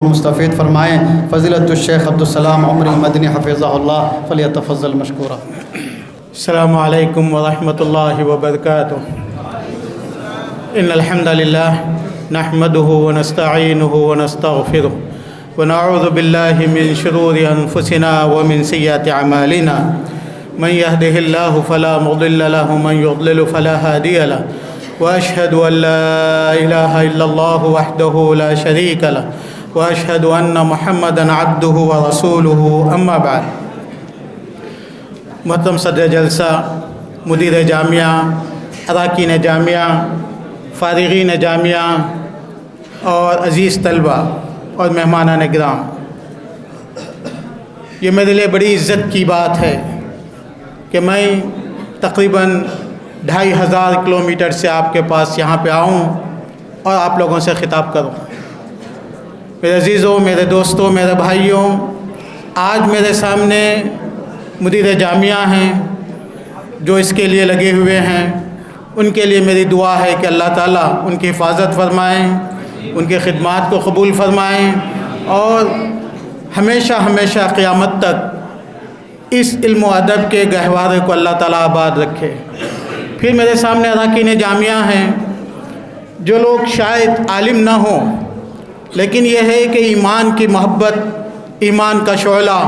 مستفید فرمائیں فضیلت الشیخ عبدالسلام عمری مدنی حفظہ اللہ فلیتفضل مشکورا۔ السلام علیکم ورحمۃ اللہ وبرکاتہ۔ ان الحمد للہ نحمده ونستعینه ونستغفره ونعوذ باللہ من شرور انفسنا ومن سیئات اعمالنا من يهده الله فلا مضل له ومن يضلل فلا هادي له واشهد ان لا اله الا الله وحده لا شريك له واشهد ان محمدا عبده ورسوله اما بعد۔ محترم صدر جلسہ، مدیر جامعہ، اراکین جامعہ، فارغین جامعہ اور عزیز طلبہ اور مہمانان کرام، یہ میرے لیے بڑی عزت کی بات ہے کہ میں تقریباً 2500 کلومیٹر سے آپ کے پاس یہاں پہ آؤں اور آپ لوگوں سے خطاب کروں۔ میرے عزیزوں، میرے دوستوں، میرے بھائیوں، آج میرے سامنے مدیر جامعہ ہیں جو اس کے لیے لگے ہوئے ہیں۔ ان کے لیے میری دعا ہے کہ اللہ تعالیٰ ان کی حفاظت فرمائیں، ان کی خدمات کو قبول فرمائیں اور ہمیشہ ہمیشہ قیامت تک اس علم و ادب کے گہوارے کو اللہ تعالیٰ آباد رکھے۔ پھر میرے سامنے اراکین جامعہ ہیں جو لوگ شاید عالم نہ ہوں، لیکن یہ ہے کہ ایمان کی محبت، ایمان کا شعلہ،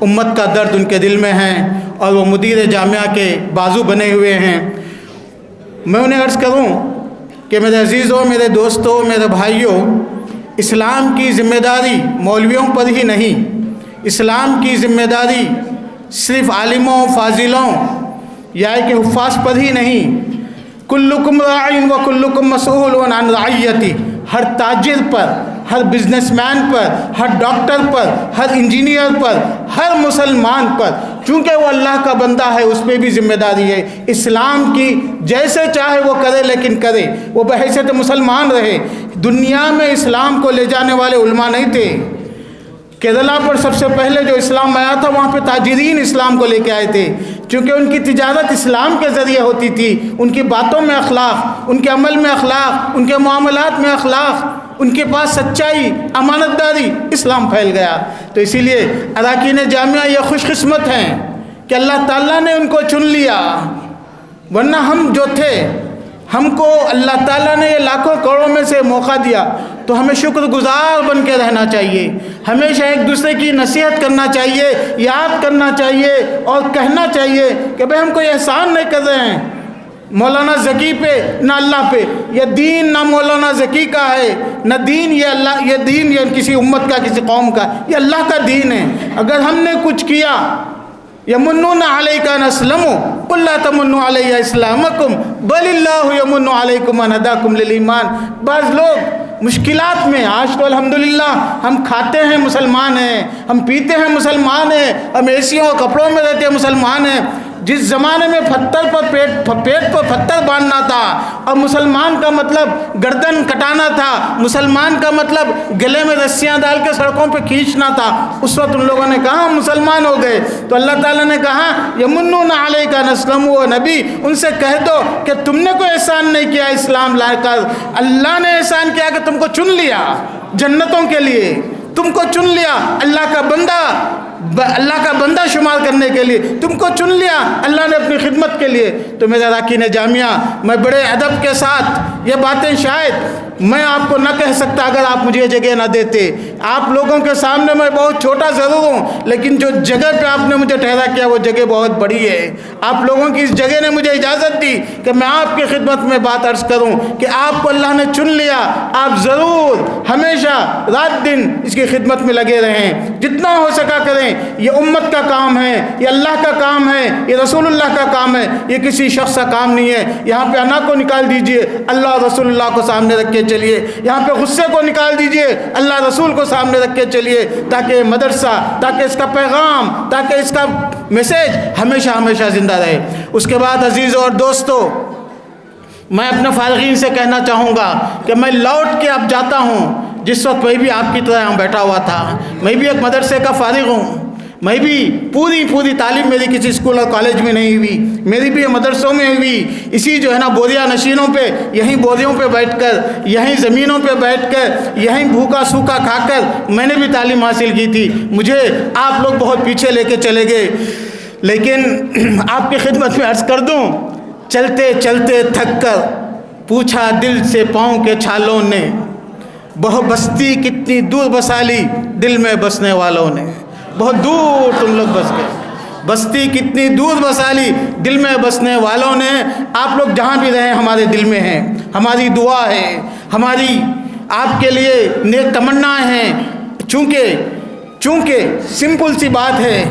امت کا درد ان کے دل میں ہے اور وہ مدیر جامعہ کے بازو بنے ہوئے ہیں۔ میں انہیں عرض کروں کہ میرے عزیزوں، میرے دوستوں، میرے بھائیوں، اسلام کی ذمہ داری مولویوں پر ہی نہیں، اسلام کی ذمہ داری صرف عالموں، فاضلوں یا کہ حفاظ پر ہی نہیں، کلکم راعٍ و کلکم مسئول عن رعیتہ، ہر تاجر پر، ہر بزنس مین پر، ہر ڈاکٹر پر، ہر انجینئر پر، ہر مسلمان پر، چونکہ وہ اللہ کا بندہ ہے، اس پہ بھی ذمہ داری ہے۔ اسلام کی جیسے چاہے وہ کرے، لیکن کرے، وہ بحیثیت مسلمان رہے۔ دنیا میں اسلام کو لے جانے والے علماء نہیں تھے۔ کیرلا پر سب سے پہلے جو اسلام آیا تھا، وہاں پہ تاجرین اسلام کو لے کے آئے تھے، چونکہ ان کی تجارت اسلام کے ذریعے ہوتی تھی۔ ان کی باتوں میں اخلاق، ان کے عمل میں اخلاق، ان کے معاملات میں اخلاق، ان کے پاس سچائی، امانت داری، اسلام پھیل گیا۔ تو اسی لیے اراکین جامعہ یہ خوش قسمت ہیں کہ اللہ تعالیٰ نے ان کو چن لیا، ورنہ ہم جو تھے، ہم کو اللہ تعالیٰ نے یہ لاکھوں کروڑوں میں سے موقع دیا، تو ہمیں شکر گزار بن کے رہنا چاہیے، ہمیشہ ایک دوسرے کی نصیحت کرنا چاہیے، یاد کرنا چاہیے اور کہنا چاہیے کہ بھئی ہم کوئی احسان نہیں کر رہے ہیں مولانا زکی پہ، نہ اللہ پہ۔ یہ دین نہ مولانا زکی کا ہے، نہ دین یہ اللہ، یہ دین یہ کسی امت کا، کسی قوم کا، یہ اللہ کا دین ہے۔ اگر ہم نے کچھ کیا، یمنون علیک ان اسلموا قل لا تمنوا علی اسلامکم بل اللہ یمن علیکم ان ہداکم للایمان۔ بعض لوگ مشکلات میں، آج تو الحمدللہ ہم کھاتے ہیں، مسلمان ہیں، ہم پیتے ہیں، مسلمان ہیں، ہم ایسیوں اور کپڑوں میں رہتے ہیں، مسلمان ہیں۔ جس زمانے میں پتھر پر پیٹ پر پتھر باندھنا تھا اور مسلمان کا مطلب گردن کٹانا تھا، مسلمان کا مطلب گلے میں رسیاں ڈال کے سڑکوں پہ کھینچنا تھا، اس وقت ان لوگوں نے کہا ہم مسلمان ہو گئے۔ تو اللہ تعالیٰ نے کہا یمنون علیک ان اسلموا، نبی ان سے کہہ دو کہ تم نے کوئی احسان نہیں کیا اسلام لا کر، اللہ نے احسان کیا کہ تم کو چن لیا جنتوں کے لیے، تم کو چن لیا اللہ کا بندہ شمار کرنے کے لیے، تم کو چن لیا اللہ نے اپنی خدمت کے لیے۔ تو میرے اراکین جامعہ، میں بڑے ادب کے ساتھ یہ باتیں شاید میں آپ کو نہ کہہ سکتا اگر آپ مجھے یہ جگہ نہ دیتے۔ آپ لوگوں کے سامنے میں بہت چھوٹا ضرور ہوں، لیکن جو جگہ پہ آپ نے مجھے ٹھہرا کیا وہ جگہ بہت بڑی ہے۔ آپ لوگوں کی اس جگہ نے مجھے اجازت دی کہ میں آپ کی خدمت میں بات عرض کروں کہ آپ کو اللہ نے چن لیا، آپ ضرور ہمیشہ رات دن اس کی خدمت میں لگے رہیں، جتنا ہو سکا کریں۔ یہ امت کا کام ہے، یہ اللہ کا کام ہے، یہ رسول اللہ کا کام ہے، یہ کسی شخص کا کام نہیں ہے۔ یہاں پہ انا کو نکال دیجئے، اللہ اور رسول اللہ کو سامنے رکھ کے چلیے، یہاں پہ غصے کو نکال دیجئے، اللہ رسول کو سامنے رکھ کے چلیے، تاکہ مدرسہ، تاکہ اس کا پیغام، تاکہ اس کا میسیج ہمیشہ ہمیشہ زندہ رہے۔ اس کے بعد عزیزوں اور دوستوں، میں اپنے فارغین سے کہنا چاہوں گا کہ میں لوٹ کے اب جاتا ہوں، جس وقت میں بھی آپ کی طرح بیٹھا ہوا تھا، میں بھی ایک مدرسے کا فارغ ہوں، میں بھی پوری تعلیم میری کسی اسکول اور کالج میں نہیں ہوئی، میری بھی مدرسوں میں ہوئی، اسی جو ہے نا بوریا نشینوں پہ، یہیں بوریوں پہ بیٹھ کر، یہیں زمینوں پہ بیٹھ کر، یہیں بھوکا سوکھا کھا کر میں نے بھی تعلیم حاصل کی تھی۔ مجھے آپ لوگ بہت پیچھے لے کے چلے گئے، لیکن آپ کی خدمت میں عرض کر دوں، چلتے چلتے تھک کر پوچھا دل سے پاؤں کے چھالوں نے، بہت بستی کتنی دور بسا لی دل میں بسنے والوں نے، بہت دور تم لوگ بس گئے، بستی کتنی دور بسا لی دل میں بسنے والوں نے۔ آپ لوگ جہاں بھی رہیں ہمارے دل میں ہیں، ہماری دعا ہے، ہماری آپ کے لیے نیک تمنا ہیں، چونکہ سمپل سی بات ہے،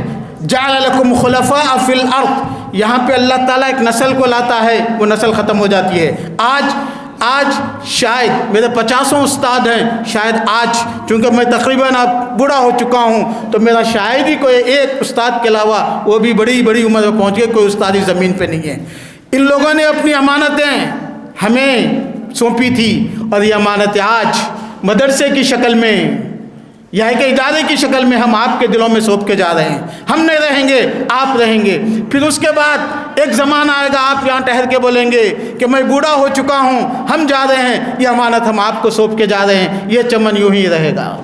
جعل لکم خلفاء فی الارض، یہاں پہ اللہ تعالیٰ ایک نسل کو لاتا ہے، وہ نسل ختم ہو جاتی ہے۔ آج شاید میرے 50 استاد ہیں، شاید آج چونکہ میں تقریباً اب بوڑھا ہو چکا ہوں تو میرا شاید ہی کوئی ایک استاد کے علاوہ، وہ بھی بڑی عمر میں پہنچ گئے، کوئی استادی زمین پہ نہیں ہے۔ ان لوگوں نے اپنی امانتیں ہمیں سونپی تھی، اور یہ امانتیں آج مدرسے کی شکل میں یا ایک ادارے کی شکل میں ہم آپ کے دلوں میں سونپ کے جا رہے ہیں۔ ہم نہیں رہیں گے، آپ رہیں گے، پھر اس کے بعد ایک زمانہ آئے گا آپ یہاں ٹھہر کے بولیں گے کہ میں بوڑھا ہو چکا ہوں، ہم جا رہے ہیں، یہ امانت ہم آپ کو سونپ کے جا رہے ہیں۔ یہ چمن یوں ہی رہے گا،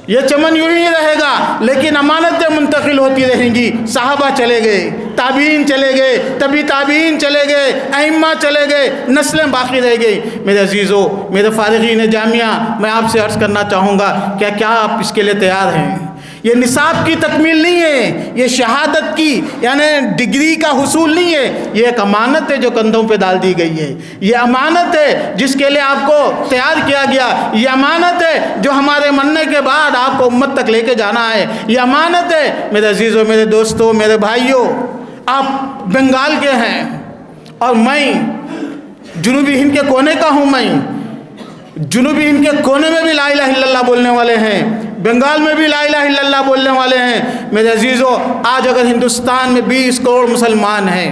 یہ چمن یوں ہی رہے گا، لیکن امانتیں منتقل ہوتی رہیں گی۔ صحابہ چلے گئے، تابعین چلے گئے، تبھی تابعین چلے گئے، ائمہ چلے گئے، نسلیں باقی رہ گئی۔ میرے عزیزو، میرے فارغین جامعہ، میں آپ سے عرض کرنا چاہوں گا، کیا آپ اس کے لیے تیار ہیں؟ یہ نصاب کی تکمیل نہیں ہے، یہ شہادت کی یعنی ڈگری کا حصول نہیں ہے، یہ ایک امانت ہے جو کندھوں پہ ڈال دی گئی ہے۔ یہ امانت ہے جس کے لیے آپ کو تیار کیا گیا، یہ امانت ہے جو ہمارے مرنے کے بعد آپ کو امت تک لے کے جانا ہے، یہ امانت ہے۔ میرے عزیزوں، میرے دوستوں، میرے بھائیوں، آپ بنگال کے ہیں اور میں جنوبی ہند کے کونے کا ہوں، میں جنوبی ہند کے کونے میں بھی لا الہ الا اللہ بولنے والے ہیں، بنگال میں بھی لا الہ الا اللہ بولنے والے ہیں۔ میرے عزیزو، آج اگر ہندوستان میں 20 کروڑ مسلمان ہیں،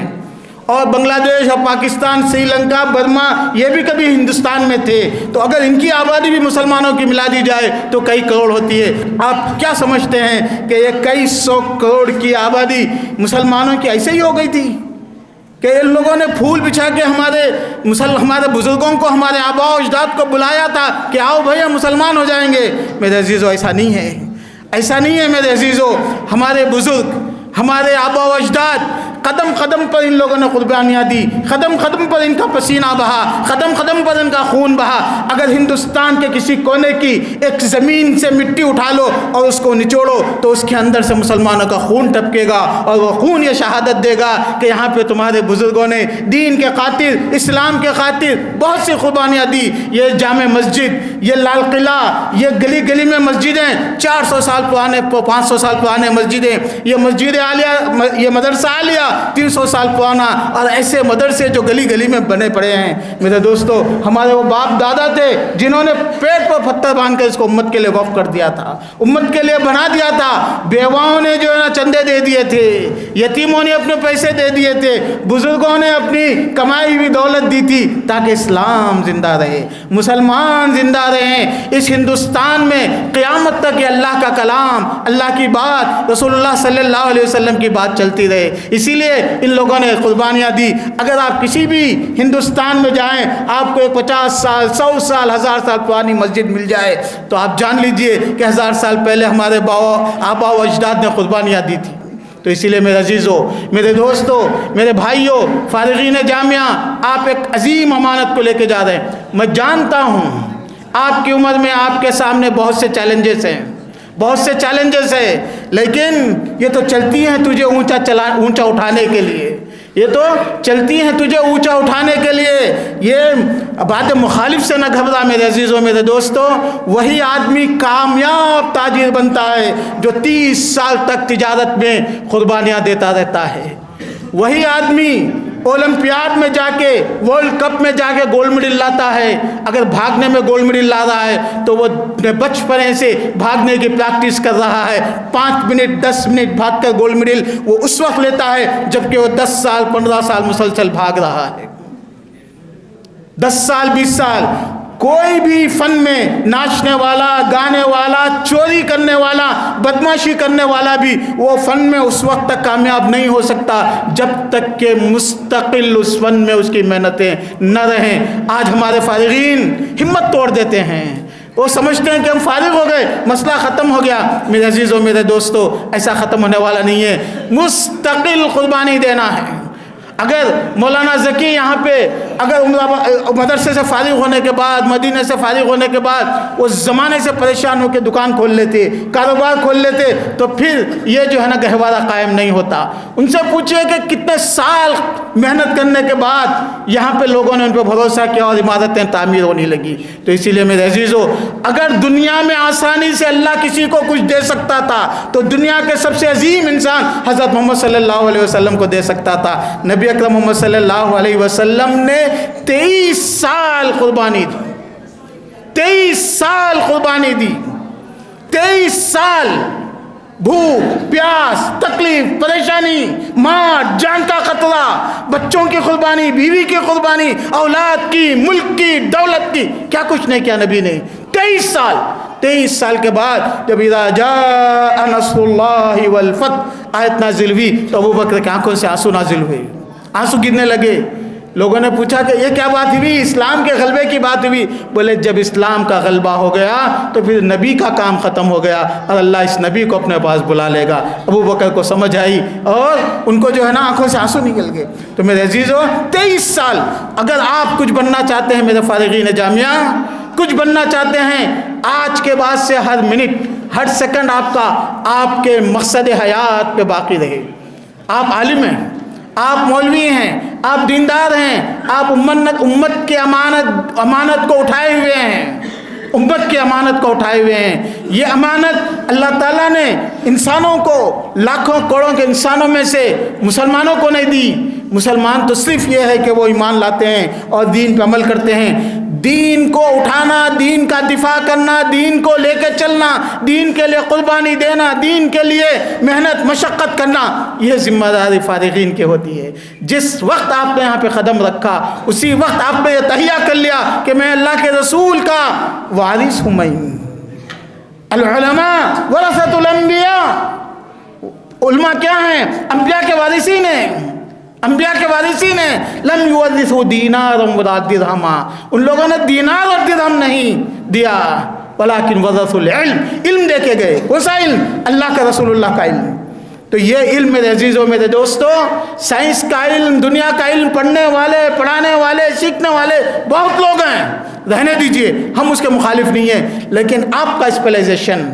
اور بنگلہ دیش اور پاکستان، سری لنکا، برما، یہ بھی کبھی ہندوستان میں تھے، تو اگر ان کی آبادی بھی مسلمانوں کی ملا دی جائے تو کئی کروڑ ہوتی ہے۔ آپ کیا سمجھتے ہیں کہ یہ کئی 100 کروڑ کی آبادی مسلمانوں کی ایسے ہی ہو گئی تھی کہ ان لوگوں نے پھول بچھا کے ہمارے بزرگوں کو، ہمارے آباء و اجداد کو بلایا تھا کہ آؤ بھائی ہم مسلمان ہو جائیں گے؟ میرے عزیزو، ایسا نہیں ہے، ایسا نہیں ہے میرے عزیزو۔ ہمارے بزرگ، ہمارے آباء و اجداد قدم قدم پر ان لوگوں نے قربانیاں دی، قدم قدم پر ان کا پسینہ بہا، قدم قدم پر ان کا خون بہا۔ اگر ہندوستان کے کسی کونے کی ایک زمین سے مٹی اٹھا لو اور اس کو نچوڑو تو اس کے اندر سے مسلمانوں کا خون ٹپکے گا، اور وہ خون یہ شہادت دے گا کہ یہاں پہ تمہارے بزرگوں نے دین کے خاطر، اسلام کے خاطر بہت سی قربانیاں دی۔ یہ جامع مسجد، یہ لال قلعہ، یہ گلی گلی میں مسجدیں، 400 سال پرانے، 500 سال پرانے مسجدیں، یہ مسجد عالیہ، یہ مدرسہ عالیہ 300 سال پرانا، اور ایسے مدرسے جو گلی گلی میں بنے پڑے ہیں۔ میرے دوستو، ہمارے وہ باپ دادا تھے جنہوں نے پیٹ پر پتھر باندھ کر اس کو امت کے لیے وقف کر دیا تھا، امت کے لیے بنا دیا تھا۔ بیواؤں نے جو ہے نا چندے دے دیے تھے، یتیموں نے اپنے پیسے دے دیے تھے، بزرگوں نے اپنی کمائی ہوئی دولت دی تھی تاکہ اسلام زندہ رہے، مسلمان زندہ رہیں۔ اس ہندوستان میں قیامت تک یہ اللہ کا کلام، اللہ کی بات، رسول اللہ صلی اللہ علیہ وسلم کی بات چلتی رہے۔ اسی لیے ان لوگوں نے قربانیاں دی۔ اگر آپ کسی بھی ہندوستان میں جائیں، آپ کو 50 سال، 100 سال، 1000 سال پرانی مسجد مل جائے تو آپ جان لیجئے کہ 1000 سال پہلے ہمارے آبا و اجداد نے قربانیاں دی تھی۔ تو اسی لیے میرے عزیزو، میرے دوستو، میرے بھائیو، فارغین جامعہ، آپ ایک عظیم امانت کو لے کے جا رہے ہیں۔ میں جانتا ہوں آپ کی عمر میں آپ کے سامنے بہت سے چیلنجز ہیں، بہت سے چیلنجز ہیں، لیکن یہ تو چلتی ہیں تجھے اونچا اٹھانے کے لیے، یہ تو چلتی ہیں تجھے اونچا اٹھانے کے لیے۔ یہ بات مخالف سے نہ گھبرا میرے عزیزوں، میرے دوستوں۔ وہی آدمی کامیاب تاجر بنتا ہے جو 30 سال تک تجارت میں قربانیاں دیتا رہتا ہے۔ وہی آدمی اولمپیاڈ میں جا کے، ورلڈ کپ میں جا کے گولڈ میڈل لاتا ہے۔ اگر بھاگنے میں گولڈ میڈل لا رہا ہے تو وہ بچپنے سے بھاگنے کی پریکٹس کر رہا ہے، 5 منٹ 10 منٹ بھاگ کر گولڈ میڈل وہ اس وقت لیتا ہے جبکہ وہ 10 سال 15 سال مسلسل بھاگ رہا ہے، 10 سال 20 سال۔ کوئی بھی فن میں ناچنے والا، گانے والا، چوری کرنے والا، بدمعاشی کرنے والا بھی وہ فن میں اس وقت تک کامیاب نہیں ہو سکتا جب تک کہ مستقل اس فن میں اس کی محنتیں نہ رہیں۔ آج ہمارے فارغین ہمت توڑ دیتے ہیں، وہ سمجھتے ہیں کہ ہم فارغ ہو گئے، مسئلہ ختم ہو گیا۔ میرے عزیزوں، میرے دوستو، ایسا ختم ہونے والا نہیں ہے، مستقل قربانی دینا ہے۔ اگر مولانا ذکی یہاں پہ اگر مدرسے سے فارغ ہونے کے بعد، مدینے سے فارغ ہونے کے بعد وہ زمانے سے پریشان ہو کے دکان کھول لیتے، کاروبار کھول لیتے، تو پھر یہ جو ہے نا گہوارہ قائم نہیں ہوتا۔ ان سے پوچھئے کہ کتنے سال محنت کرنے کے بعد یہاں پہ لوگوں نے ان پہ بھروسہ کیا اور عمارتیں تعمیر ہونے لگی۔ تو اسی لیے میرے عزیزو، اگر دنیا میں آسانی سے اللہ کسی کو کچھ دے سکتا تھا تو دنیا کے سب سے عظیم انسان حضرت محمد صلی اللہ علیہ وسلم کو دے سکتا تھا۔ نبی اکرم محمد صلی اللہ علیہ وسلم نے 23 سال قربانی دی، 23 سال قربانی دی، 23 سال بھوک، پیاس، تکلیف، پریشانی، ماں جان کا خطرہ، بچوں کی قربانی، بیوی کی قربانی، اولاد کی، ملک کی، دولت کی، کیا کچھ نہیں کیا نبی نے۔ 23 سال کے بعد جب اذا جاء نصر اللہ والفتح آیت نازل ہوئی تو ابو بکر کی آنکھوں سے آنسو نازل ہوئے، آنسو گرنے لگے۔ لوگوں نے پوچھا کہ یہ کیا بات ہوئی، اسلام کے غلبے کی بات ہوئی؟ بولے جب اسلام کا غلبہ ہو گیا تو پھر نبی کا کام ختم ہو گیا اور اللہ اس نبی کو اپنے پاس بلا لے گا۔ ابو بکر کو سمجھ آئی اور ان کو جو ہے نا آنکھوں سے آنسو نکل گئے۔ تو میرے عزیزو، 23 سال اگر آپ کچھ بننا چاہتے ہیں، میرے فارغین جامعہ کچھ بننا چاہتے ہیں، آج کے بعد سے ہر منٹ، ہر سیکنڈ آپ کے مقصد حیات پہ باقی رہے۔ آپ عالم ہیں، آپ مولوی ہیں، آپ دیندار ہیں، آپ امت کی امانت کو اٹھائے ہوئے ہیں، امت کی امانت کو اٹھائے ہوئے ہیں۔ یہ امانت اللہ تعالیٰ نے انسانوں کو، لاکھوں کروڑوں کے انسانوں میں سے مسلمانوں کو نہیں دی۔ مسلمان تو صرف یہ ہے کہ وہ ایمان لاتے ہیں اور دین پہ عمل کرتے ہیں۔ دین کو اٹھانا، دین کا دفاع کرنا، دین کو لے کے چلنا، دین کے لیے قربانی دینا، دین کے لیے محنت مشقت کرنا، یہ ذمہ داری فارغین کی ہوتی ہے۔ جس وقت آپ نے یہاں پہ قدم رکھا اسی وقت آپ نے یہ تہیہ کر لیا کہ میں اللہ کے رسول کا وارث ہوں۔ میں العلماء ورثۃ الانبیاء، علماء کیا ہیں؟ انبیاء کے وارثین ہیں، انبیاء کے وارثین ہیں۔ لم یورثوا دینارا ولا درہما، ان لوگوں نے دینار اور درہم نہیں دیا، ولکن ورثوا العلم، علم دے کے گئے۔ کون سا علم؟ اللہ کا رسول اللہ کا علم۔ تو یہ علم میرے عزیزوں، میرے دوستوں، سائنس کا علم، دنیا کا علم پڑھنے والے، پڑھانے والے، سیکھنے والے بہت لوگ ہیں، رہنے دیجئے، ہم اس کے مخالف نہیں ہیں، لیکن آپ کا اسپیشلائزیشن،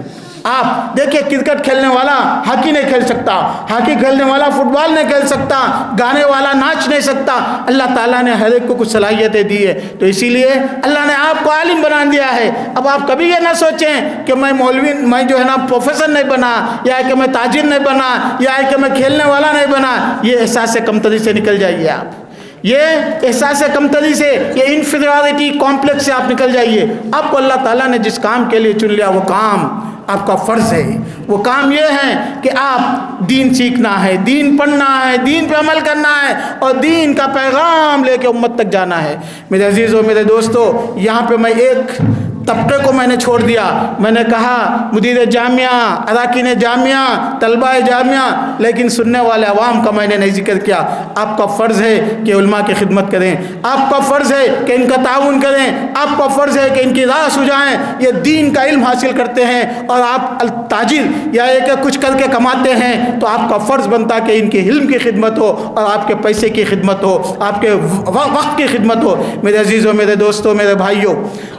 آپ دیکھیں کرکٹ کھیلنے والا ہاکی نہیں کھیل سکتا، ہاکی کھیلنے والا فٹ بال نہیں کھیل سکتا، گانے والا ناچ نہیں سکتا۔ اللہ تعالیٰ نے ہر ایک کو کچھ صلاحیتیں دی ہے، تو اسی لیے اللہ نے آپ کو عالم بنا دیا ہے۔ اب آپ کبھی یہ نہ سوچیں کہ میں مولوی، میں جو ہے نا پروفیسر نہیں بنا، یا کہ میں تاجر نہیں بنا، یا کہ میں کھیلنے والا نہیں بنا۔ یہ احساس کمتری سے نکل جائیے آپ، یہ احساس کمتری سے، یہ انفیریورٹی کمپلیکس سے آپ نکل جائیے۔ آپ کو اللہ تعالیٰ نے جس کام کے لیے چن لیا وہ کام آپ کا فرض ہے۔ وہ کام یہ ہے کہ آپ دین سیکھنا ہے، دین پڑھنا ہے، دین پہ عمل کرنا ہے اور دین کا پیغام لے کے امت تک جانا ہے۔ میرے عزیزوں، میرے دوستوں، یہاں پہ میں ایک طبقے کو میں نے چھوڑ دیا، میں نے کہا مدیر جامعہ، اراکین جامعہ، طلبہ جامعہ، لیکن سننے والے عوام کا میں نے نہیں ذکر کیا۔ آپ کا فرض ہے کہ علماء کی خدمت کریں، آپ کا فرض ہے کہ ان کا تعاون کریں، آپ کا فرض ہے کہ ان کی راہ سجائیں۔ یہ دین کا علم حاصل کرتے ہیں اور آپ تاجر یا ایک کچھ کر کے کماتے ہیں، تو آپ کا فرض بنتا کہ ان کے علم کی خدمت ہو اور آپ کے پیسے کی خدمت ہو، آپ کے وقت کی خدمت ہو۔ میرے عزیزوں، میرے دوستوں، میرے بھائیوں،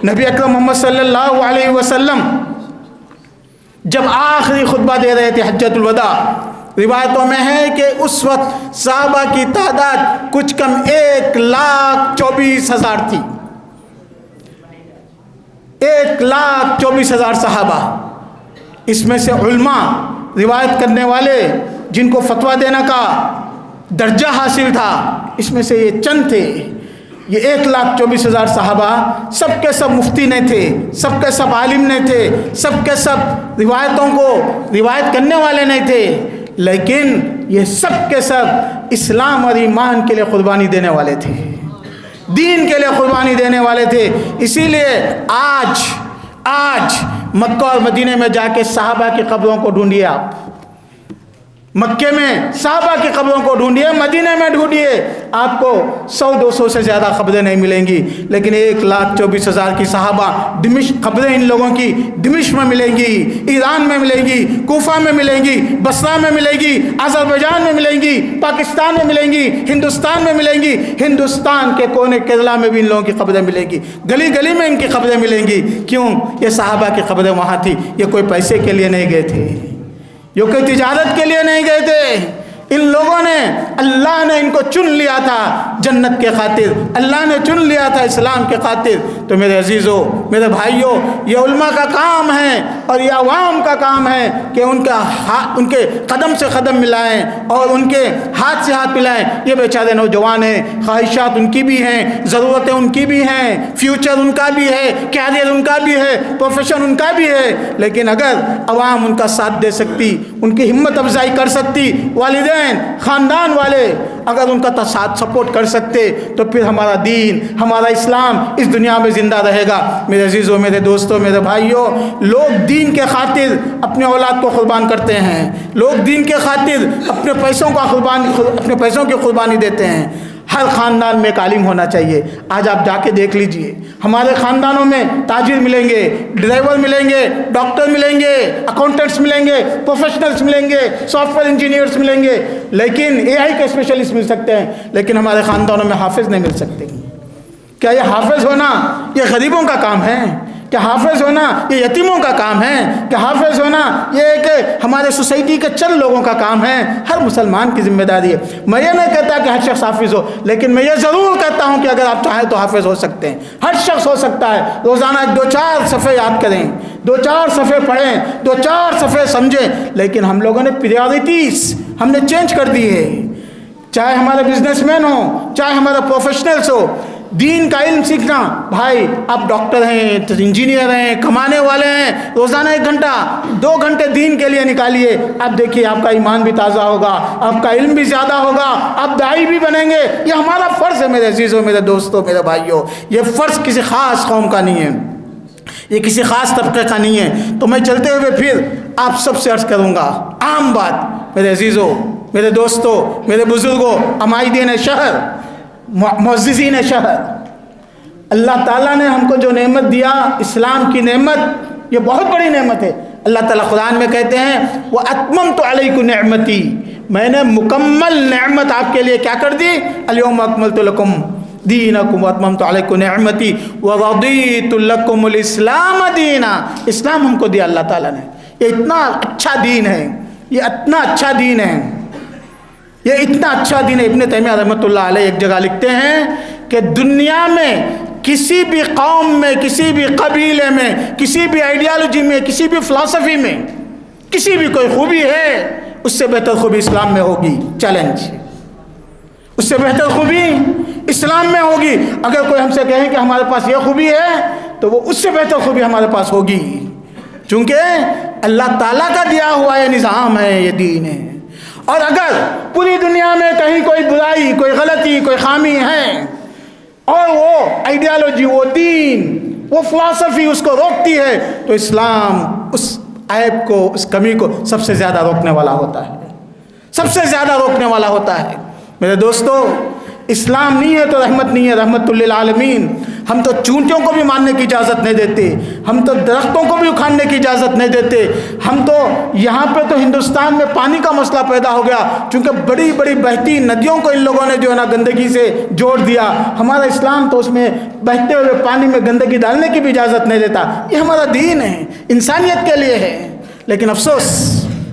نبی اکرم محمد صلی اللہ علیہ وسلم جب آخری خطبہ دے رہے تھے حجۃ الوداع، روایتوں میں ہے کہ اس وقت صحابہ کی تعداد کچھ کم 1,24,000 تھی، 1,24,000 صحابہ۔ اس میں سے علماء، روایت کرنے والے، جن کو فتویٰ دینے کا درجہ حاصل تھا، اس میں سے یہ چند تھے۔ یہ 1,24,000 صحابہ سب کے سب مفتی نہیں تھے، سب کے سب عالم نہیں تھے، سب کے سب روایتوں کو روایت کرنے والے نہیں تھے، لیکن یہ سب کے سب اسلام اور ایمان کے لیے قربانی دینے والے تھے۔ دین کے لیے قربانی دینے والے تھے. اسی لیے آج مکہ اور مدینے میں جا کے صحابہ کی قبروں کو ڈھونڈیے. آپ مکے میں صحابہ کی قبروں کو ڈھونڈیے, مدینے میں ڈھونڈیے, آپ کو 100-200 سے زیادہ قبریں نہیں ملیں گی, لیکن 1,24,000 کی صحابہ قبریں ان لوگوں کی دمشق میں ملیں گی, ایران میں ملیں گی, کوفہ میں ملیں گی, بصرہ میں ملیں گی, آذربائیجان میں ملیں گی, پاکستان میں ملیں گی, ہندوستان میں ملیں گی, ہندوستان کے کونے کیرلا میں بھی ان لوگوں کی قبریں ملیں گی, گلی گلی میں ان کی قبریں ملیں گی. کیوں؟ یہ صحابہ کی قبریں وہاں تھی. یہ کوئی پیسے کے لیے نہیں گئے تھے, یہ کوئی تجارت کے لیے نہیں گئے تھے. ان لوگوں نے, اللہ نے ان کو چن لیا تھا جنت کے خاطر, اللہ نے چن لیا تھا اسلام کے خاطر. تو میرے عزیزوں, میرے بھائیوں, یہ علماء کا کام ہے اور یہ عوام کا کام ہے کہ ان کے قدم سے قدم ملائیں اور ان کے ہاتھ سے ہاتھ ملائیں. یہ بیچارے نوجوان ہیں, خواہشات ان کی بھی ہیں, ضرورتیں ان کی بھی ہیں, فیوچر ان کا بھی ہے, کیریئر ان کا بھی ہے, پروفیشن ان کا بھی ہے, لیکن اگر عوام ان کا ساتھ دے سکتی, ان کی ہمت افزائی کر سکتی, والدین خاندان والے اگر ان کا ساتھ سپورٹ کر سکتے, تو پھر ہمارا دین, ہمارا اسلام اس دنیا میں زندہ رہے گا. میرے عزیزوں, میرے دوستوں, میرے بھائیوں, لوگ دین کے خاطر اپنے اولاد کو قربان کرتے ہیں, لوگ دین کے خاطر اپنے پیسوں کی قربانی دیتے ہیں. ہر خاندان میں ایک عالم ہونا چاہیے. آج آپ جا کے دیکھ لیجئے, ہمارے خاندانوں میں تاجر ملیں گے, ڈرائیور ملیں گے, ڈاکٹر ملیں گے, اکاؤنٹنٹس ملیں گے, پروفیشنلز ملیں گے, سافٹ ویئر انجینئرس ملیں گے, لیکن AI کے اسپیشلسٹ مل سکتے ہیں, لیکن ہمارے خاندانوں میں حافظ نہیں مل سکتے. کیا یہ حافظ ہونا یہ غریبوں کا کام ہے؟ کہ حافظ ہونا یہ یتیموں کا کام ہے؟ کہ حافظ ہونا یہ ایک ہمارے سوسائٹی کے چند لوگوں کا کام ہے؟ ہر مسلمان کی ذمہ داری ہے. میں یہ نہیں کہتا کہ ہر شخص حافظ ہو, لیکن میں یہ ضرور کہتا ہوں کہ اگر آپ چاہیں تو حافظ ہو سکتے ہیں. ہر شخص ہو سکتا ہے. روزانہ 2-4 صفحے یاد کریں, 2-4 صفحے پڑھیں, 2-4 صفحے سمجھیں. لیکن ہم لوگوں نے پریارٹیز ہم نے چینج کر دی ہے. چاہے ہمارے بزنس مین ہو, چاہے ہمارے پروفیشنلس ہو, دین کا علم سیکھنا. بھائی آپ ڈاکٹر ہیں, انجینئر ہیں, کمانے والے ہیں, روزانہ 1 گھنٹہ 2 گھنٹے دین کے لیے نکالیے. آپ دیکھیے آپ کا ایمان بھی تازہ ہوگا, آپ کا علم بھی زیادہ ہوگا, آپ داعی بھی بنیں گے. یہ ہمارا فرض ہے میرے عزیزوں, میرے دوستوں, میرے بھائیوں. یہ فرض کسی خاص قوم کا نہیں ہے, یہ کسی خاص طبقے کا نہیں ہے. تو میں چلتے ہوئے پھر آپ سب سے عرض کروں گا عام بات. میرے عزیزوں, میرے دوستوں, میرے بزرگوں, عمائدین شہر, معززین شہر, اللہ تعالیٰ نے ہم کو جو نعمت دیا, اسلام کی نعمت, یہ بہت بڑی نعمت ہے. اللہ تعالیٰ قرآن میں کہتے ہیں وَأَتْمَمْتُ عَلَيْكُمْ نِعْمَتِي, میں نے مکمل نعمت آپ کے لیے کیا کر دی. الْيَوْمَ أَكْمَلْتُ لَكُمْ دِينَكُمْ وَأَتْمَمْتُ عَلَيْكُمْ نِعْمَتِي وَرَضِيتُ لَكُمُ الْإِسْلَامَ دِينًا. اسلام ہم کو دیا اللہ تعالیٰ نے. یہ اتنا اچھا دین ہے, یہ اتنا اچھا دین ہے, یہ اتنا اچھا دین ہے. ابن تیمیہ رحمۃ اللہ علیہ ایک جگہ لکھتے ہیں کہ دنیا میں کسی بھی قوم میں, کسی بھی قبیلے میں, کسی بھی آئیڈیالوجی میں, کسی بھی فلسفی میں کسی بھی کوئی خوبی ہے, اس سے بہتر خوبی اسلام میں ہوگی. چیلنج, اس سے بہتر خوبی اسلام میں ہوگی. اگر کوئی ہم سے کہے کہ ہمارے پاس یہ خوبی ہے, تو وہ اس سے بہتر خوبی ہمارے پاس ہوگی, چونکہ اللہ تعالیٰ کا دیا ہوا یہ نظام ہے, یہ دین ہے. اور اگر پوری دنیا میں کہیں کوئی برائی, کوئی غلطی, کوئی خامی ہے, اور وہ آئیڈیالوجی, وہ دین, وہ فلسفی اس کو روکتی ہے, تو اسلام اس عیب کو, اس کمی کو سب سے زیادہ روکنے والا ہوتا ہے, سب سے زیادہ روکنے والا ہوتا ہے. میرے دوستو, اسلام نہیں ہے تو رحمت نہیں ہے, رحمت للعالمین. ہم تو چونٹیوں کو بھی ماننے کی اجازت نہیں دیتے, ہم تو درختوں کو بھی اکھاڑنے کی اجازت نہیں دیتے. ہم تو یہاں پہ تو ہندوستان میں پانی کا مسئلہ پیدا ہو گیا, چونکہ بڑی بڑی بہتی ندیوں کو ان لوگوں نے جو ہے نا گندگی سے جوڑ دیا. ہمارا اسلام تو اس میں بہتے ہوئے پانی میں گندگی ڈالنے کی بھی اجازت نہیں دیتا. یہ ہمارا دین ہے, انسانیت کے لیے ہے. لیکن افسوس,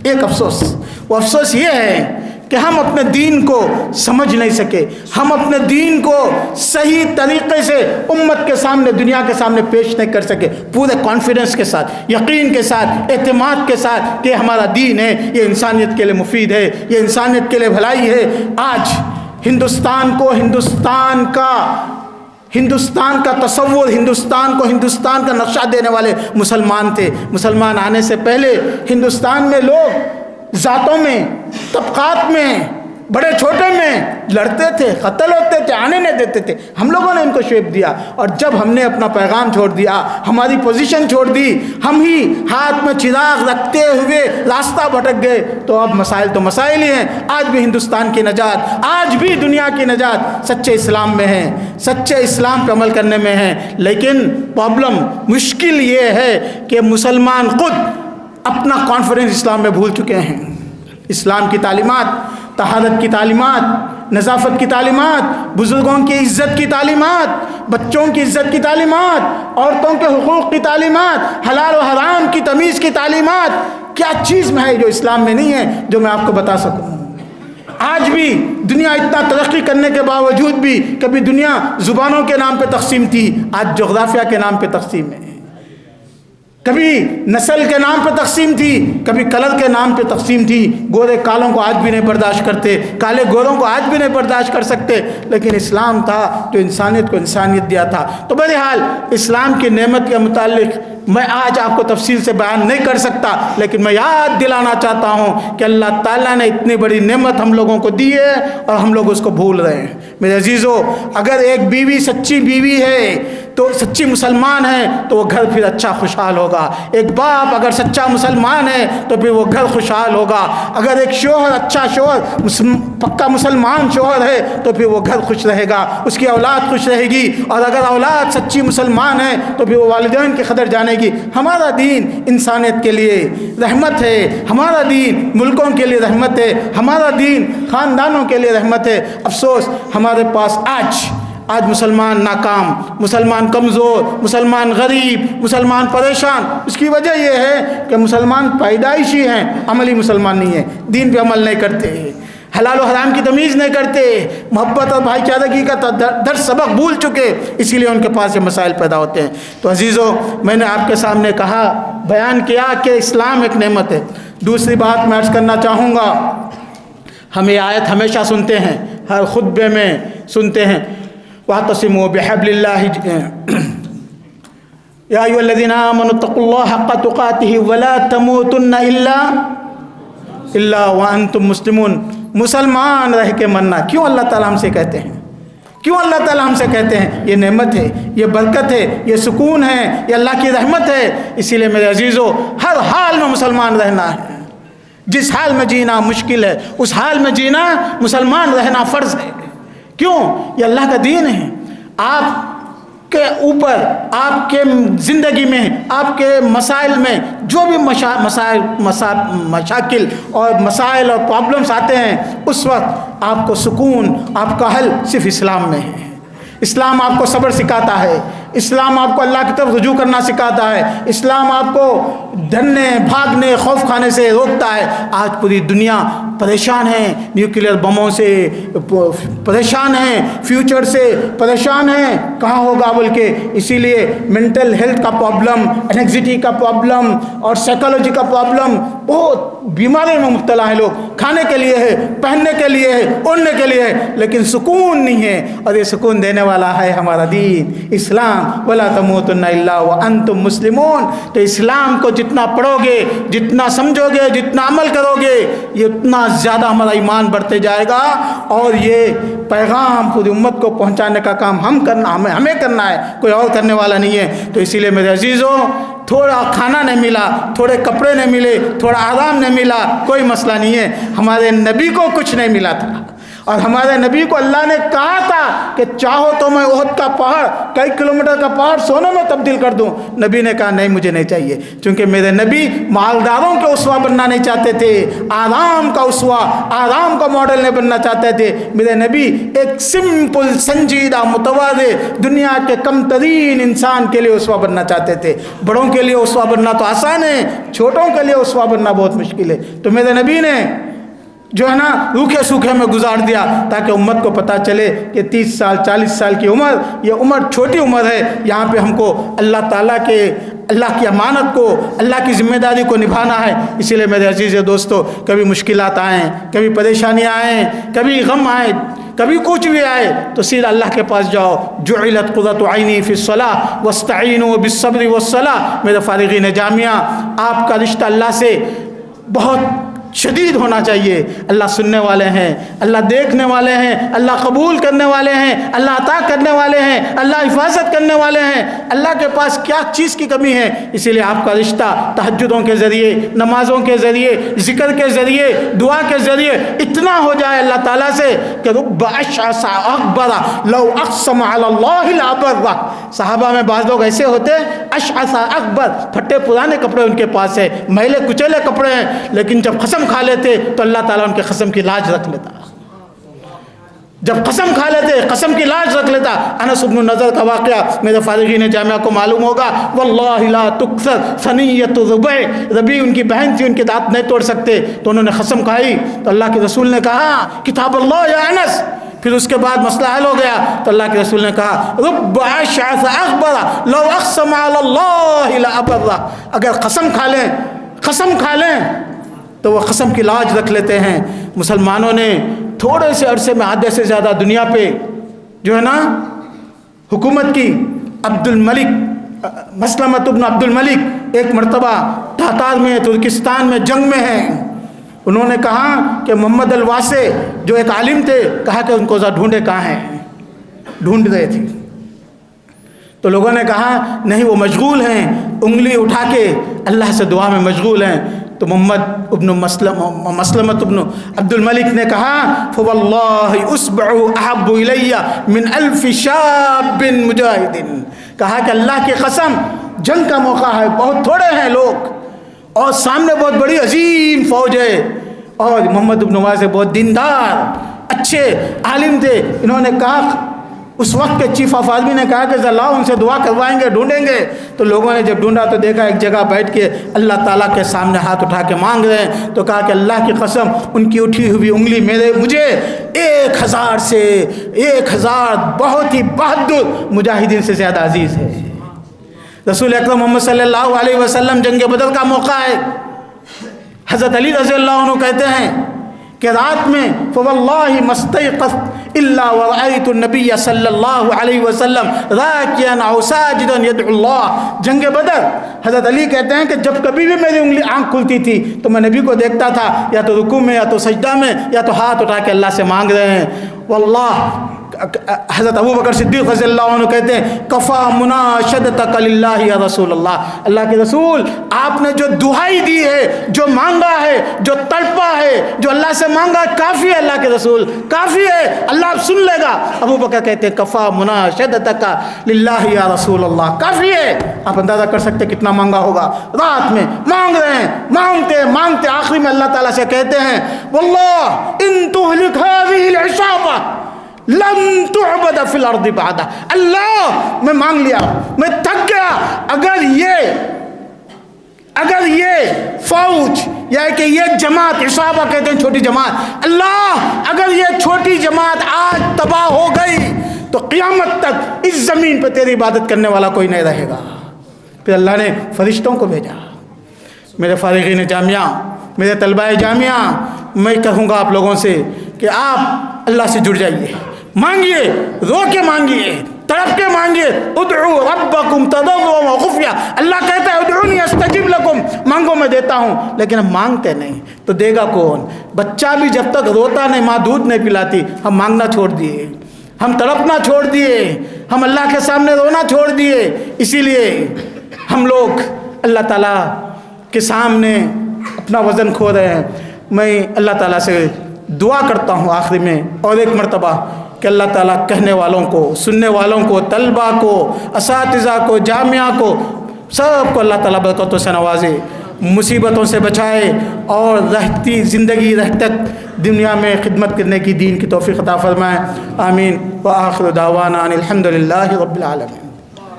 ایک افسوس, وہ افسوس یہ ہے کہ ہم اپنے دین کو سمجھ نہیں سکے, ہم اپنے دین کو صحیح طریقے سے امت کے سامنے, دنیا کے سامنے پیش نہیں کر سکے پورے کانفیڈنس کے ساتھ, یقین کے ساتھ, اعتماد کے ساتھ کہ ہمارا دین ہے, یہ انسانیت کے لیے مفید ہے, یہ انسانیت کے لیے بھلائی ہے. آج ہندوستان کو, ہندوستان کا تصور, ہندوستان کا نقشہ دینے والے مسلمان تھے. مسلمان آنے سے پہلے ہندوستان میں لوگ ذاتوں میں, طبقات میں بڑے چھوٹے میں لڑتے تھے، قتل ہوتے تھے، آنے نہیں دیتے تھے، ہم لوگوں نے ان کو شیپ دیا، اور جب ہم نے اپنا پیغام چھوڑ دیا، ہماری پوزیشن چھوڑ دی، ہم ہی ہاتھ میں چراغ رکھتے ہوئے راستہ بھٹک گئے، تو اب مسائل تو مسائل ہی ہیں۔ آج بھی ہندوستان کی نجات، آج بھی دنیا کی نجات سچے اسلام میں ہے، سچے اسلام پہ عمل کرنے میں ہے۔ لیکن پرابلم، مشکل یہ ہے کہ مسلمان خود اپنا کانفیڈنس اسلام میں بھول چکے ہیں۔ اسلام کی تعلیمات، طہارت کی تعلیمات، نظافت کی تعلیمات، بزرگوں کی عزت کی تعلیمات، بچوں کی عزت کی تعلیمات، عورتوں کے حقوق کی تعلیمات، حلال و حرام کی تمیز کی تعلیمات، کیا چیز میں ہے جو اسلام میں نہیں ہے جو میں آپ کو بتا سکوں؟ آج بھی دنیا اتنا ترقی کرنے کے باوجود بھی کبھی دنیا زبانوں کے نام پہ تقسیم تھی، آج جغرافیہ کے نام پہ تقسیم ہے۔ کبھی نسل کے نام پہ تقسیم تھی، کبھی کلر کے نام پہ تقسیم تھی۔ گورے کالوں کو آج بھی نہیں برداشت کرتے، کالے گوروں کو آج بھی نہیں برداشت کر سکتے، لیکن اسلام تھا جو انسانیت کو انسانیت دیا تھا۔ تو بہرحال اسلام کی نعمت کے متعلق میں آج آپ کو تفصیل سے بیان نہیں کر سکتا، لیکن میں یاد دلانا چاہتا ہوں کہ اللہ تعالیٰ نے اتنی بڑی نعمت ہم لوگوں کو دی ہے اور ہم لوگ اس کو بھول رہے ہیں۔ میرے عزیزو، اگر ایک بیوی سچی بیوی ہے تو سچی مسلمان ہے تو وہ گھر پھر اچھا خوشحال ہوگا۔ ایک باپ اگر سچا مسلمان ہے تو پھر وہ گھر خوشحال ہوگا۔ اگر ایک شوہر اچھا شوہر پکا مسلمان شوہر ہے تو پھر وہ گھر خوش رہے گا، اس کی اولاد خوش رہے گی، اور اگر اولاد سچی مسلمان ہے تو پھر وہ والدین کی قدر جانے گی۔ ہمارا دین انسانیت کے لیے رحمت ہے، ہمارا دین ملکوں کے لیے رحمت ہے، ہمارا دین خاندانوں کے لیے رحمت ہے۔ افسوس ہمارے پاس آج مسلمان ناکام، مسلمان کمزور، مسلمان غریب، مسلمان پریشان۔ اس کی وجہ یہ ہے کہ مسلمان پیدائشی ہیں، عملی مسلمان نہیں ہیں، دین پہ عمل نہیں کرتے، حلال و حرام کی تمیز نہیں کرتے، محبت اور بھائی چارگی کا درس سبق بھول چکے، اسی لیے ان کے پاس یہ مسائل پیدا ہوتے ہیں۔ تو عزیزو، میں نے آپ کے سامنے کہا، بیان کیا کہ اسلام ایک نعمت ہے۔ دوسری بات میں عرض کرنا چاہوں گا، ہم یہ آیت ہمیشہ سنتے ہیں، ہر خطبے میں سنتے ہیں، وَاعْتَصِمُوا بِحَبْلِ اللَّهِ يَا أَيُّهَا الَّذِينَ آمَنُوا اتَّقُوا اللَّهَ حَقَّ تُقَاتِهِ وَلَا تَمُوتُنَّ إِلَّا وَأَنْتُمْ مُسْلِمُونَ۔ مسلمان رہ کے مرنا کیوں اللہ تعالیٰ ہم سے کہتے ہیں؟ کیوں اللہ تعالیٰ ہم سے کہتے ہیں؟ یہ نعمت ہے، یہ برکت ہے، یہ سکون ہے، یہ اللہ کی رحمت ہے۔ اسی لیے میرے عزیزو، ہر حال میں مسلمان رہنا ہے۔ جس حال میں جینا مشکل ہے، اس حال میں جینا مسلمان رہنا فرض ہے۔ کیوں؟ یہ اللہ کا دین ہے۔ آپ کے اوپر، آپ کے زندگی میں، آپ کے مسائل میں جو بھی مشاکل اور مسائل اور پرابلمس آتے ہیں، اس وقت آپ کو سکون، آپ کا حل صرف اسلام میں ہے۔ اسلام آپ کو صبر سکھاتا ہے، اسلام آپ کو اللہ کی طرف رجوع کرنا سکھاتا ہے، اسلام آپ کو ڈرنے، بھاگنے، خوف کھانے سے روکتا ہے۔ آج پوری دنیا پریشان ہے، نیوکلیئر بموں سے پریشان ہیں، فیوچر سے پریشان ہیں، کہاں ہوگا بول کے۔ اسی لیے مینٹل ہیلتھ کا پرابلم، انگزائٹی کا پرابلم اور سائیکالوجی کا پرابلم، بہت بیماری میں مبتلا ہے لوگ۔ کھانے کے لیے ہے، پہننے کے لیے ہے، اوڑھنے کے لیے ہے، لیکن سکون نہیں ہے، اور یہ سکون دینے والا ہے ہمارا دین اسلام۔ وَلَا تَمُوتُنَّ إِلَّا وَأَنْتُمْ مُسْلِمُونَ۔ تو اسلام کو جتنا پڑھو گے، جتنا سمجھو گے، جتنا عمل کرو گے، یہ اتنا زیادہ ہمارا ایمان بڑھتے جائے گا، اور یہ پیغام پوری امت کو پہنچانے کا کام ہمیں کرنا ہے، کوئی اور کرنے والا نہیں ہے۔ تو اسی لیے میرے عزیزوں، تھوڑا کھانا نہیں ملا، تھوڑے کپڑے نہیں ملے، تھوڑا آرام نہیں ملا، کوئی مسئلہ نہیں ہے۔ ہمارے نبی کو کچھ نہیں ملا تھا، اور ہمارے نبی کو اللہ نے کہا تھا کہ چاہو تو میں احد کا پہاڑ، کئی کلومیٹر کا پہاڑ سونے میں تبدیل کر دوں۔ نبی نے کہا نہیں، مجھے نہیں چاہیے، چونکہ میرے نبی مالداروں کے اسوہ بننا نہیں چاہتے تھے، آرام کا اسوہ، آرام کا ماڈل نہیں بننا چاہتے تھے۔ میرے نبی ایک سمپل، سنجیدہ، متواضع، دنیا کے کم ترین انسان کے لیے اسوہ بننا چاہتے تھے۔ بڑوں کے لیے اسوہ بننا تو آسان ہے، چھوٹوں کے لیے اسوہ بننا بہت مشکل ہے۔ تو میرے نبی نے جو ہے نا روکھے سوکھے میں گزار دیا، تاکہ امت کو پتہ چلے کہ 30 سال 40 سال کی عمر، یہ عمر چھوٹی عمر ہے، یہاں پہ ہم کو اللہ تعالیٰ کے، اللہ کی امانت کو، اللہ کی ذمہ داری کو نبھانا ہے۔ اسی لیے میرے عزیز دوستو، کبھی مشکلات آئیں، کبھی پریشانیاں آئیں، کبھی غم آئے، کبھی کچھ بھی آئے، تو سیدھا اللہ کے پاس جاؤ۔ جعلت قرۃ عینی فی الصلاۃ واستعینوا بالصبر والصلاۃ۔ میرے فارغین جامعہ، آپ کا رشتہ اللہ سے بہت شدید ہونا چاہیے۔ اللہ سننے والے ہیں، اللہ دیکھنے والے ہیں، اللہ قبول کرنے والے ہیں، اللہ عطا کرنے والے ہیں، اللہ حفاظت کرنے والے ہیں۔ اللہ کے پاس کیا چیز کی کمی ہے؟ اسی لیے آپ کا رشتہ تہجدوں کے ذریعے، نمازوں کے ذریعے، ذکر کے ذریعے، دعا کے ذریعے اتنا ہو جائے اللہ تعالیٰ سے کہ رب اشعث اغبر لو اقسم علی اللہ لابرہ۔ صحابہ میں بعض لوگ ایسے ہوتے ہیں اشعث اغبر، پھٹے پرانے کپڑے ان کے پاس ہے، میلے کچیلے کپڑے ہیں، لیکن جب قسم کھا لیتے تو اللہ تعالیٰ ان کے قسم کی لاج رکھ لیتا۔ جب قسم کھا لیتے قسم کی لاج رکھ لیتا۔ انس بن نضر کا واقعہ میرے فارغین جامعہ کو معلوم ہوگا، واللہ لا تکثر ثنیۃ ربیع، ربیع ان کی بہن تھی، ان کے دانت نہیں توڑ سکتے، تو انہوں نے قسم کھائی تو اللہ کے رسول نے کہا کتاب اللہ یا انس۔ پھر اس کے بعد مسئلہ حل ہو گیا تو اللہ کے رسول نے کہا رب اشعث اغبر لو اقسم علی اللہ لابرہ۔ اگر قسم کھا لیں تو وہ قسم کی لاج رکھ لیتے ہیں۔ مسلمانوں نے تھوڑے سے عرصے میں آدھے سے زیادہ دنیا پہ جو ہے نا حکومت کی۔ عبد الملک مسلمۃ بن عبد الملک ایک مرتبہ تاتار میں ترکستان میں جنگ میں ہیں۔ انہوں نے کہا کہ محمد الواسع جو ایک عالم تھے، کہا کہ ان کو ذرا ڈھونڈے کہاں ہیں، ڈھونڈ رہے تھے تو لوگوں نے کہا نہیں وہ مشغول ہیں، انگلی اٹھا کے اللہ سے دعا میں مشغول ہیں۔ تو محمد ابن مسلمۃ ابن عبد الملک نے کہا فواللہ اصبع احب الی من الف شاب مجاہد، کہا کہ اللہ کی قسم جنگ کا موقع ہے، بہت تھوڑے ہیں لوگ اور سامنے بہت بڑی عظیم فوج ہے، اور محمد ابن واسع بہت دیندار اچھے عالم تھے۔ انہوں نے کہا اس وقت کے چیف آف آرمی نے کہا کہ ذرا ان سے دعا کروائیں گے، ڈھونڈیں گے۔ تو لوگوں نے جب ڈھونڈا تو دیکھا ایک جگہ بیٹھ کے اللہ تعالیٰ کے سامنے ہاتھ اٹھا کے مانگ رہے ہیں، تو کہا کہ اللہ کی قسم ان کی اٹھی ہوئی انگلی مجھے 1000 سے 1000 بہت ہی بہادر مجاہدین سے زیادہ عزیز ہے۔ رسول اکرم محمد صلی اللہ علیہ وسلم جنگ بدر کا موقع ہے، حضرت علی رضی اللہ عنہ کہتے ہیں کہ رات میں فواللہ مستيقظت الا ورأيت النبي صلی اللہ علیہ وسلم راکعا او ساجدا يدعو اللہ۔ جنگ بدر حضرت علی کہتے ہیں کہ جب کبھی بھی میری انگلی آنکھ کھلتی تھی تو میں نبی کو دیکھتا تھا یا تو رکوع میں یا تو سجدہ میں یا تو ہاتھ اٹھا کے اللہ سے مانگ رہے ہیں۔ واللہ حضرت ابو بکر صدیق رضی اللہ عنہ کہتے ہیں کفا مناشدتک للہ یا رسول اللہ، اللہ کے رسول آپ نے جو دعائی دی ہے، جو مانگا ہے، جو تڑپا ہے، جو اللہ سے مانگا کافی ہے، اللہ کے رسول کافی ہے، اللہ آپ سن لے گا۔ ابو بکر کہتے ہیں کفا مناشدتک للہ یا رسول اللہ، کافی ہے۔ آپ اندازہ کر سکتے کتنا مانگا ہوگا، رات میں مانگ رہے ہیں، مانگتے آخری میں اللہ تعالیٰ سے کہتے ہیں واللہ ان تہلک هذه العصابہ لن تعبد فی الارض بعد، اللہ میں مانگ لیا، میں تھک گیا، اگر یہ فوج یا کہ یہ جماعت، عصابہ کہتے ہیں چھوٹی جماعت، اللہ اگر یہ چھوٹی جماعت آج تباہ ہو گئی تو قیامت تک اس زمین پہ تیری عبادت کرنے والا کوئی نہیں رہے گا۔ پھر اللہ نے فرشتوں کو بھیجا۔ میرے فارغین جامعہ، میرے طلباء جامعہ، میں کہوں گا آپ لوگوں سے کہ آپ اللہ سے جڑ جائیے، مانگیے، رو کے مانگیے، تڑپ کے مانگیے، ادعو ربکم تضرعا وخفیا۔ اللہ کہتا ہے ادعونی استجب لکم، مانگو میں دیتا ہوں، لیکن ہم مانگتے نہیں تو دے گا کون؟ بچہ بھی جب تک روتا نہیں، ماں دودھ نہیں پلاتی، ہم مانگنا چھوڑ دیے، ہم تڑپنا چھوڑ دیے، ہم اللہ کے سامنے رونا چھوڑ دیے۔ اسی لیے ہم لوگ اللہ تعالیٰ کے سامنے اپنا وزن کھو رہے ہیں۔ میں اللہ تعالیٰ سے دعا کرتا ہوں آخری میں اور ایک مرتبہ کہ اللہ تعالیٰ کہنے والوں کو، سننے والوں کو، طلباء کو، اساتذہ کو، جامعہ کو، سب کو اللہ تعالیٰ برکتوں سے نوازے، مصیبتوں سے بچائے اور رہتی زندگی رہتے دنیا میں خدمت کرنے کی دین کی توفیق عطا فرمائے۔ آمین۔ وآخر دعوانا ان الحمد للہ رب العالمین۔